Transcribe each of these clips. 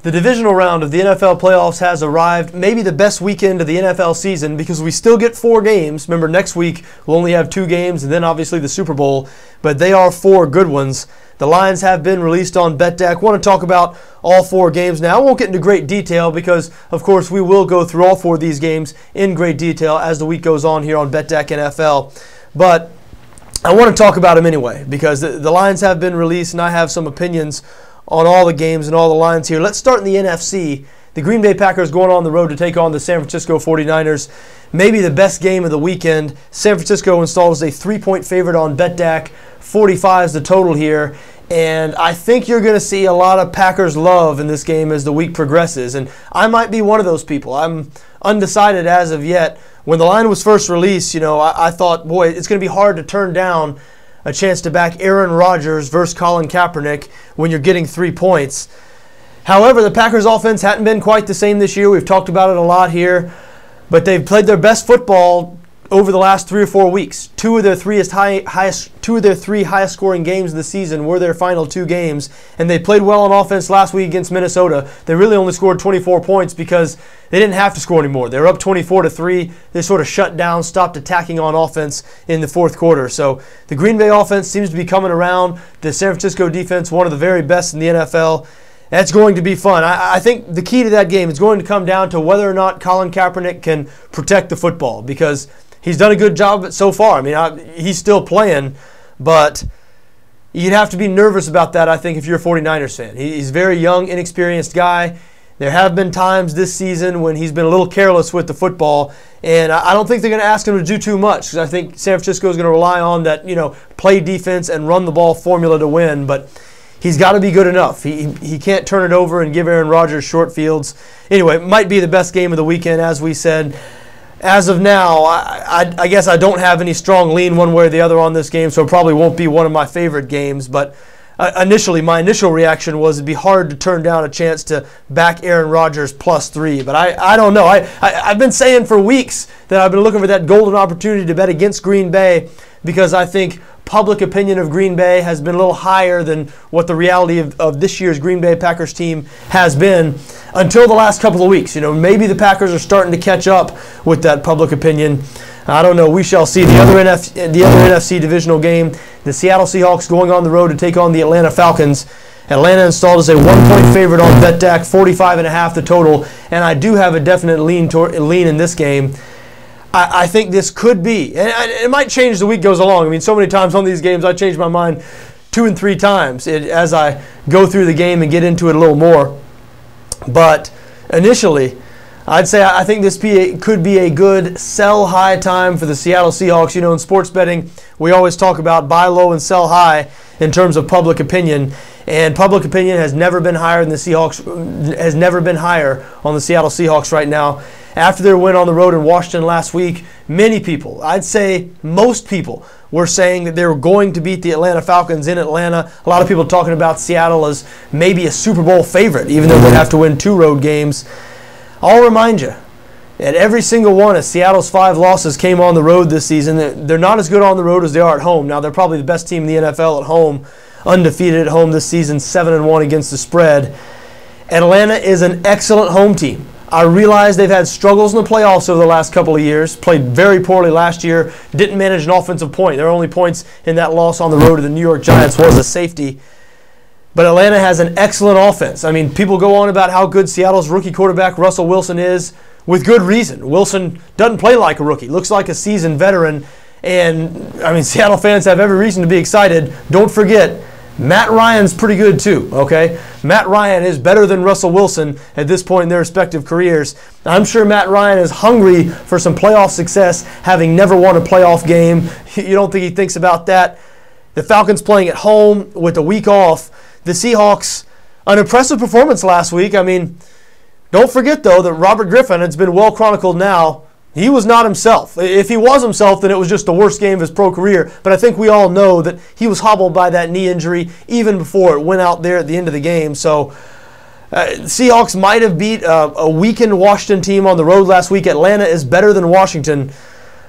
The divisional round of the NFL playoffs has arrived, maybe the best weekend of the NFL season because we still get 4 games. Remember, next week we'll only have 2 games and then obviously the Super Bowl, but they are 4 good ones. The lines have been released on BETDAQ. I want to talk about all 4 games now. I won't get into great detail because, of course, we will go through all 4 of these games in great detail as the week goes on here on BETDAQ NFL. But I want to talk about them anyway because the lines have been released and I have some opinions on all the games and all the lines here. Let's start in the NFC. The Green Bay Packers going on the road to take on the San Francisco 49ers. Maybe the best game of the weekend. San Francisco installs a 3-point favorite on BETDAQ. 45 is the total here. And I think you're going to see a lot of Packers love in this game as the week progresses. And I might be one of those people. I'm undecided as of yet. When the line was first released, I thought, boy, it's going to be hard to turn down a chance to back Aaron Rodgers versus Colin Kaepernick when you're getting 3 points. However, the Packers offense hadn't been quite the same this year. We've talked about it a lot here. But they've played their best football over the last 3 or 4 weeks. 2 of their 3 highest scoring games of the season were their final 2 games. And they played well on offense last week against Minnesota. They really only scored 24 points because they didn't have to score anymore. They were up 24-3. They sort of shut down, stopped attacking on offense in the 4th quarter. So the Green Bay offense seems to be coming around. The San Francisco defense, one of the very best in the NFL. That's going to be fun. I think the key to that game is going to come down to whether or not Colin Kaepernick can protect the football because he's done a good job of it so far. I mean, he's still playing, but you'd have to be nervous about that, I think, if you're a 49ers fan. He's a very young, inexperienced guy. There have been times this season when he's been a little careless with the football, and I don't think they're going to ask him to do too much because I think San Francisco is going to rely on that, play defense and run the ball formula to win, but he's got to be good enough. He can't turn it over and give Aaron Rodgers short fields. Anyway, it might be the best game of the weekend, as we said. As of now, I guess I don't have any strong lean one way or the other on this game, so it probably won't be one of my favorite games. But my initial reaction was it'd be hard to turn down a chance to back Aaron Rodgers +3. But I don't know. I've been saying for weeks that I've been looking for that golden opportunity to bet against Green Bay because I think public opinion of Green Bay has been a little higher than what the reality of this year's Green Bay Packers team has been until the last couple of weeks. Maybe the Packers are starting to catch up with that public opinion. I don't know. We shall see. The other NFC divisional game, the Seattle Seahawks going on the road to take on the Atlanta Falcons. Atlanta installed as a 1-point favorite on BETDAQ, 45.5 the total, and I do have a definite lean in this game. I think this could be, and it might change as the week goes along. I mean, so many times on these games I change my mind 2 and 3 times as I go through the game and get into it a little more. But initially, I'd say I think this could be a good sell high time for the Seattle Seahawks. In sports betting, we always talk about buy low and sell high in terms of public opinion. And public opinion has never been higher on the Seattle Seahawks right now. After their win on the road in Washington last week, many people, I'd say most people, were saying that they were going to beat the Atlanta Falcons in Atlanta. A lot of people talking about Seattle as maybe a Super Bowl favorite, even though they'd have to win 2 road games. I'll remind you, at every single one of Seattle's 5 losses came on the road this season. They're not as good on the road as they are at home. Now, they're probably the best team in the NFL at home, undefeated at home this season, 7-1 against the spread. Atlanta is an excellent home team. I realize they've had struggles in the playoffs over the last couple of years, played very poorly last year, didn't manage an offensive point. Their only points in that loss on the road to the New York Giants was a safety. But Atlanta has an excellent offense. I mean, people go on about how good Seattle's rookie quarterback Russell Wilson is with good reason. Wilson doesn't play like a rookie, looks like a seasoned veteran. And, I mean, Seattle fans have every reason to be excited. Don't forget, Matt Ryan's pretty good too, okay? Matt Ryan is better than Russell Wilson at this point in their respective careers. I'm sure Matt Ryan is hungry for some playoff success, having never won a playoff game. You don't think he thinks about that? The Falcons playing at home with a week off. The Seahawks, an impressive performance last week. I mean, don't forget, though, that Robert Griffin, it's been well chronicled now, he was not himself. If he was himself, then it was just the worst game of his pro career. But I think we all know that he was hobbled by that knee injury even before it went out there at the end of the game. So Seahawks might have beat a weakened Washington team on the road last week. Atlanta is better than Washington.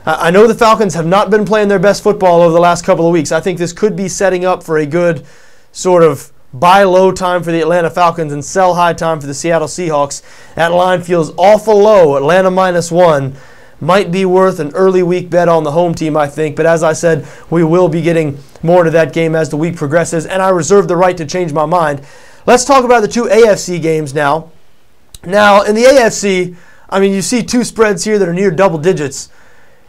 I know the Falcons have not been playing their best football over the last couple of weeks. I think this could be setting up for a good sort of buy low time for the Atlanta Falcons and sell high time for the Seattle Seahawks. That line feels awful low. Atlanta -1 might be worth an early week bet on the home team, I think. But as I said, we will be getting more into that game as the week progresses, and I reserve the right to change my mind. Let's talk about the two AFC games now. Now, in the AFC, I mean, you see two spreads here that are near double digits.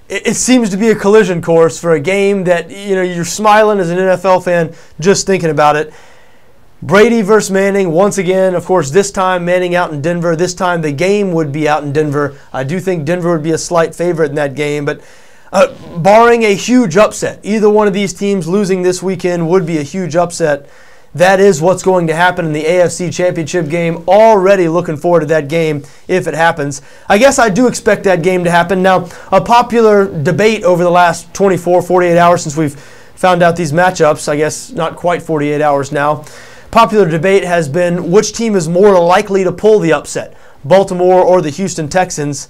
It seems to be a collision course for a game that, you know, you're smiling as an NFL fan just thinking about it. Brady versus Manning, once again, of course, this time Manning out in Denver. This time the game would be out in Denver. I do think Denver would be a slight favorite in that game, but barring a huge upset, either one of these teams losing this weekend would be a huge upset. That is what's going to happen in the AFC Championship game. Already looking forward to that game if it happens. I guess I do expect that game to happen. Now, a popular debate over the last 24, 48 hours since we've found out these matchups, I guess not quite 48 hours now, popular debate has been which team is more likely to pull the upset, Baltimore or the Houston Texans.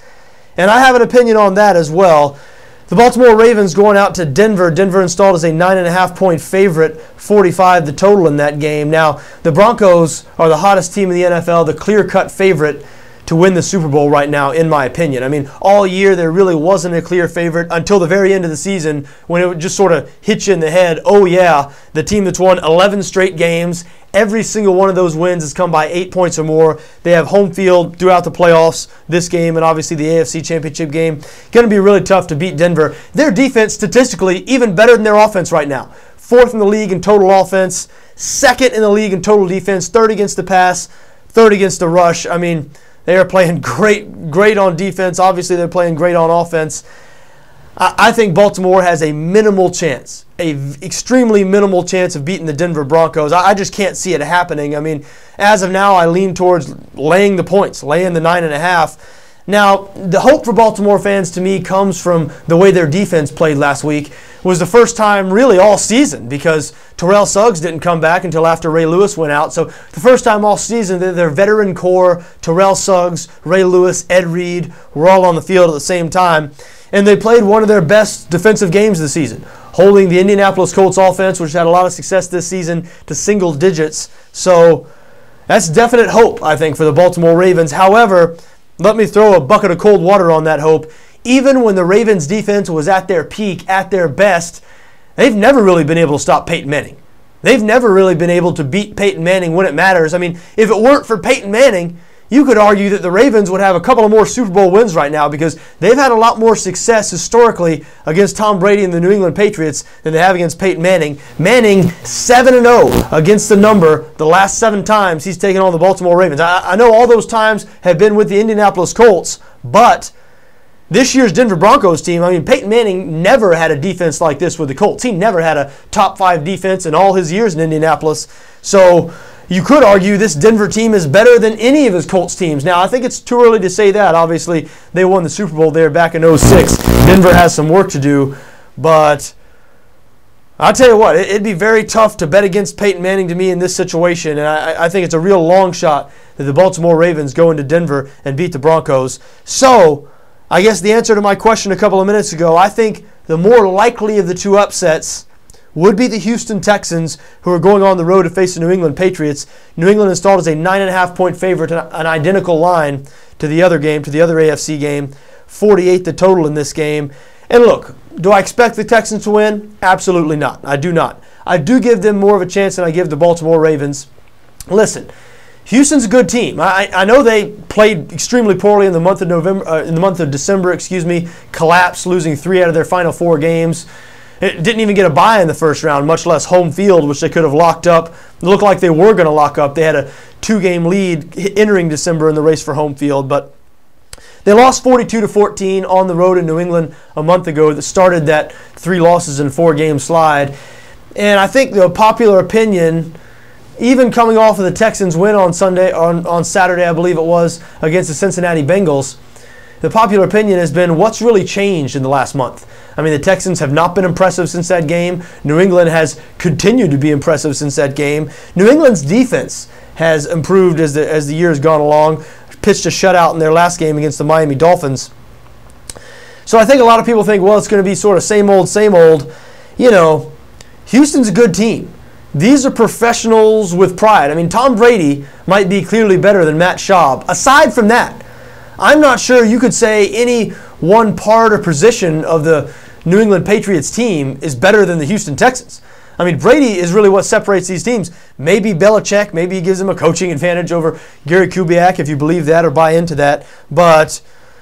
And I have an opinion on that as well. The Baltimore Ravens going out to Denver. Denver installed as a 9.5-point favorite, 45 the total in that game. Now, the Broncos are the hottest team in the NFL, the clear-cut favorite to win the Super Bowl right now, in my opinion. I mean, all year there really wasn't a clear favorite until the very end of the season when it would just sort of hit you in the head. Oh, yeah, the team that's won 11 straight games, every single one of those wins has come by 8 points or more. They have home field throughout the playoffs, this game, and obviously the AFC Championship game. Going to be really tough to beat Denver. Their defense, statistically, even better than their offense right now. 4th in the league in total offense, 2nd in the league in total defense, 3rd against the pass, 3rd against the rush. I mean, they are playing great on defense. Obviously, they're playing great on offense. I think Baltimore has a minimal chance, extremely minimal chance of beating the Denver Broncos. I just can't see it happening. I mean, as of now, I lean towards laying the points, laying the 9.5. Now, the hope for Baltimore fans to me comes from the way their defense played last week. It was the first time really all season because Terrell Suggs didn't come back until after Ray Lewis went out. So the first time all season, their veteran core, Terrell Suggs, Ray Lewis, Ed Reed, were all on the field at the same time. And they played one of their best defensive games of the season, holding the Indianapolis Colts offense, which had a lot of success this season, to single digits. So that's definite hope, I think, for the Baltimore Ravens. However, let me throw a bucket of cold water on that hope. Even when the Ravens defense was at their peak, at their best, they've never really been able to stop Peyton Manning. They've never really been able to beat Peyton Manning when it matters. I mean, if it weren't for Peyton Manning, you could argue that the Ravens would have a couple of more Super Bowl wins right now because they've had a lot more success historically against Tom Brady and the New England Patriots than they have against Peyton Manning. Manning 7-0 against the number the last 7 times he's taken on the Baltimore Ravens. I know all those times have been with the Indianapolis Colts, but this year's Denver Broncos team, I mean, Peyton Manning never had a defense like this with the Colts. He never had a top 5 defense in all his years in Indianapolis. So you could argue this Denver team is better than any of his Colts teams. Now, I think it's too early to say that. Obviously, they won the Super Bowl there back in 2006. Denver has some work to do, but I'll tell you what, it'd be very tough to bet against Peyton Manning to me in this situation, and I think it's a real long shot that the Baltimore Ravens go into Denver and beat the Broncos. So, I guess the answer to my question a couple of minutes ago, I think the more likely of the two upsets would be the Houston Texans, who are going on the road to face the New England Patriots. New England installed as a 9.5-point favorite, an identical line to the other game, to the other AFC game. 48 the total in this game. And look, do I expect the Texans to win? Absolutely not. I do not. I do give them more of a chance than I give the Baltimore Ravens. Listen, Houston's a good team. I know they played extremely poorly in the month of December, collapsed, losing 3 out of their final 4 games. It didn't even get a bye in the first round, much less home field, which they could have locked up. It looked like they were going to lock up. They had a 2-game lead entering December in the race for home field, but they lost 42-14 on the road in New England a month ago that started that 3 losses in 4-game slide. And I think the popular opinion, even coming off of the Texans win on Saturday, I believe it was, against the Cincinnati Bengals, the popular opinion has been what's really changed in the last month. I mean, the Texans have not been impressive since that game. New England has continued to be impressive since that game. New England's defense has improved as the year has gone along. Pitched a shutout in their last game against the Miami Dolphins. So I think a lot of people think, well, it's going to be sort of same old, same old. You know, Houston's a good team. these are professionals with pride. I mean, Tom Brady might be clearly better than Matt Schaub. Aside from that, I'm not sure you could say any one part or position of the New England Patriots team is better than the Houston Texans. I mean, Brady is really what separates these teams. Maybe Belichick, maybe he gives him a coaching advantage over Gary Kubiak, if you believe that or buy into that. But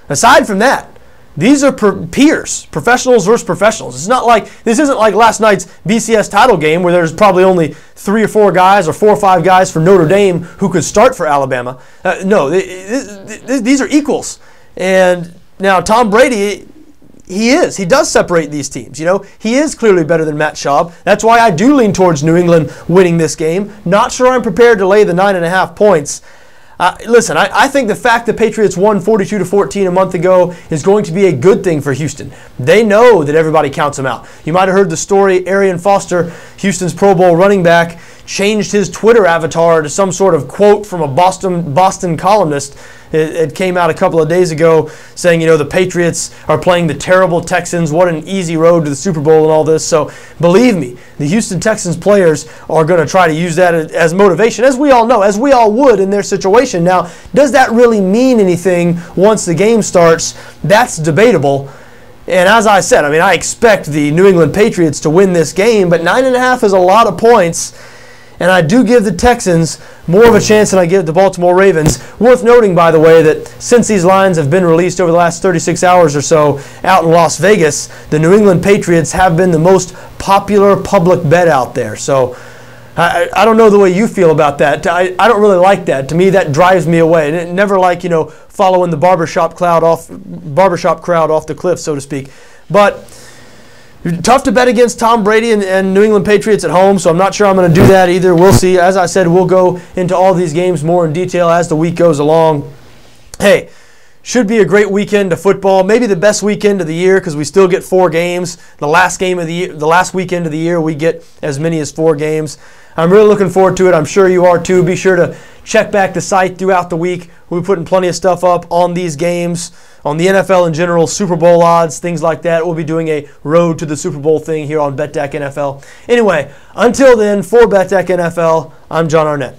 aside from that, these are peers, professionals versus professionals. This isn't like last night's BCS title game where there's probably only 3 or 4 guys or 4 or 5 guys for Notre Dame who could start for Alabama. No, these are equals. And now Tom Brady, he does separate these teams. He is clearly better than Matt Schaub. That's why I do lean towards New England winning this game. Not sure I'm prepared to lay the 9.5 points. Listen, I think the fact the Patriots won 42-14 a month ago is going to be a good thing for Houston. They know that everybody counts them out. You might have heard the story, Arian Foster, Houston's Pro Bowl running back, changed his Twitter avatar to some sort of quote from a Boston columnist. It came out a couple of days ago saying, the Patriots are playing the terrible Texans. What an easy road to the Super Bowl and all this. So believe me, the Houston Texans players are going to try to use that as motivation, as we all know, as we all would in their situation. Now, does that really mean anything once the game starts? That's debatable. And as I said, I expect the New England Patriots to win this game, but 9.5 is a lot of points. And I do give the Texans more of a chance than I give the Baltimore Ravens. Worth noting, by the way, that since these lines have been released over the last 36 hours or so out in Las Vegas, the New England Patriots have been the most popular public bet out there. So I don't know the way you feel about that. I don't really like that. To me, that drives me away. And never like, following the barbershop crowd off the cliff, so to speak. But tough to bet against Tom Brady and New England Patriots at home, so I'm not sure I'm going to do that either. We'll see. As I said, we'll go into all these games more in detail as the week goes along. Hey, should be a great weekend of football. Maybe the best weekend of the year because we still get 4 games. The last weekend of the year, we get as many as 4 games. I'm really looking forward to it. I'm sure you are too. Be sure to check back the site throughout the week. We'll be putting plenty of stuff up on these games, on the NFL in general, Super Bowl odds, things like that. We'll be doing a road to the Super Bowl thing here on BETDAQ NFL. Anyway, until then, for BETDAQ NFL, I'm John Arnette.